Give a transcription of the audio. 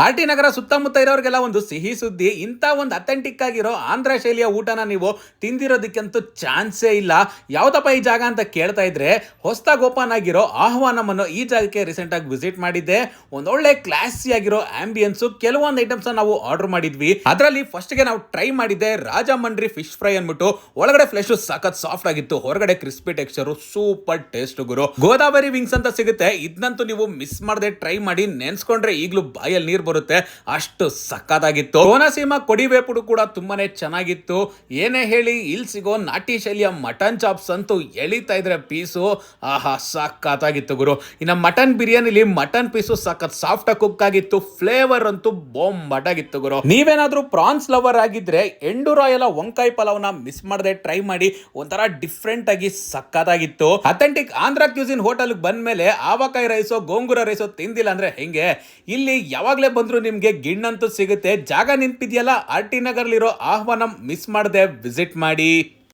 R T ನಗರ ಸುತ್ತಮುತ್ತ ಇರೋರಿಗೆಲ್ಲ ಒಂದು ಸಿಹಿ ಸುದ್ದಿ. ಇಂಥ ಒಂದು ಅಥೆಂಟಿಕ್ ಆಗಿರೋ ಆಂಧ್ರ ಶೈಲಿಯ ಊಟನ ನೀವು ತಿಂದಿರೋದಕ್ಕಂತೂ ಚಾನ್ಸೇ ಇಲ್ಲ. ಯಾವ್ದಪ್ಪ ಈ ಜಾಗ ಅಂತ ಕೇಳ್ತಾ ಇದ್ರೆ, ಹೊಸದಾಗಿ ಓಪನ್ ಆಗಿರೋ ಆಹ್ವಾನಂ ಅನ್ನೋ ಈ ಜಾಗಕ್ಕೆ ರೀಸೆಂಟ್ ಆಗಿ ವಿಸಿಟ್ ಮಾಡಿದ್ದೆ. ಒಂದೊಳ್ಳೆ ಕ್ಲಾಸಿ ಆಗಿರೋ ಆಂಬಿಯನ್ಸ್, ಕೆಲವೊಂದು ಐಟಮ್ಸ್ ನಾವು ಆರ್ಡರ್ ಮಾಡಿದ್ವಿ. ಅದರಲ್ಲಿ ಫಸ್ಟ್ ಗೆ ನಾವು ಟ್ರೈ ಮಾಡಿದ್ದೆ ರಾಜಮಂಡ್ರಿ ಫಿಶ್ ಫ್ರೈ ಅನ್ಬಿಟ್ಟು. ಒಳಗಡೆ ಫ್ಲೆಶ್ ಸಖತ್ ಸಾಫ್ಟ್ ಆಗಿತ್ತು, ಹೊರಗಡೆ ಕ್ರಿಸ್ಪಿ ಟೆಕ್ಸ್ಚರ್, ಸೂಪರ್ ಟೇಸ್ಟ್ ಗುರು. ಗೋದಾವರಿ ವಿಂಗ್ಸ್ ಅಂತ ಸಿಗುತ್ತೆ, ಇದನ್ನಂತೂ ನೀವು ಮಿಸ್ ಮಾಡದೆ ಟ್ರೈ ಮಾಡಿ. ನೆನ್ಸ್ಕೊಂಡ್ರೆ ಈಗಲೂ ಬಾಯಲ್ಲಿ ನೀರು ಬರುತ್ತೆ, ಅಷ್ಟು ಸಕ್ಕತ್ತಾಗಿತ್ತು. ಕೋನಸೀಮಾ ಕೊಡಿವೇಪುಡು ಕೂಡ ತುಂಬಾನೇ ಚೆನ್ನಾಗಿತ್ತು. ಏನೇ ಹೇಳಿ ಇಲ್ಲಿ ಸಿಗೋ ನಾಟಿ ಶೈಲಿಯ ಮಟನ್ ಚಾಪ್ಸ್ ಅಂತೂ ಎಳಿತಾ ಇದ್ರೆ ಪೀಸು ಆಹಾ ಸಕ್ಕತ್ತಾಗಿತ್ತು ಗುರು. ಇನ್ನು ಮಟನ್ ಬಿರಿಯಾನಿಲಿ ಮಟನ್ ಪೀಸು ಸಖತ್ ಸಾಫ್ಟ್ ಆಗಿ ಕುಕ್ ಆಗಿತ್ತು, ಫ್ಲೇವರ್ ಅಂತೂ ಬಾಂಬ್ ಆಗಿತ್ತು ಗುರು. ನೀವೇನಾದ್ರೂ ಪ್ರಾನ್ಸ್ ಲವರ್ ಆಗಿದ್ರೆ ಎಂಡುರಾಯಲ ವಂಕಾಯಿ ಪಲಾವ್ನ ಮಿಸ್ ಮಾಡದೆ ಟ್ರೈ ಮಾಡಿ, ಒಂಥರ ಡಿಫ್ರೆಂಟ್ ಆಗಿ ಸಕ್ಕತ್ತಾಗಿತ್ತು. ಅಥೆಂಟಿಕ್ ಆಂಧ್ರ ಕ್ಯೂಸಿನ್ ಹೋಟೆಲ್ ಬಂದ್ಮೇಲೆ ಆವಕಾಯಿ ರೈಸೋ ಗೋಂಗೂರ ರೈಸೋ ತಿಂದಿಲ್ಲ ಅಂದ್ರೆ ಹೆಂಗೆ? ಇಲ್ಲಿ ಯಾವಾಗ್ಲೇ ಬಂದ್ರು ನಿಮ್ಗೆ ಗಿಣ್ಣಂತೂ ಸಿಗುತ್ತೆ. ಜಾಗ ನೆನಪಿದೆಯಲ್ಲ, ಆರ್ ಟಿ ನಗರ್ಲಿರೋ ಆಹ್ವಾನಂ, ಮಿಸ್ ಮಾಡದೆ ವಿಸಿಟ್ ಮಾಡಿ.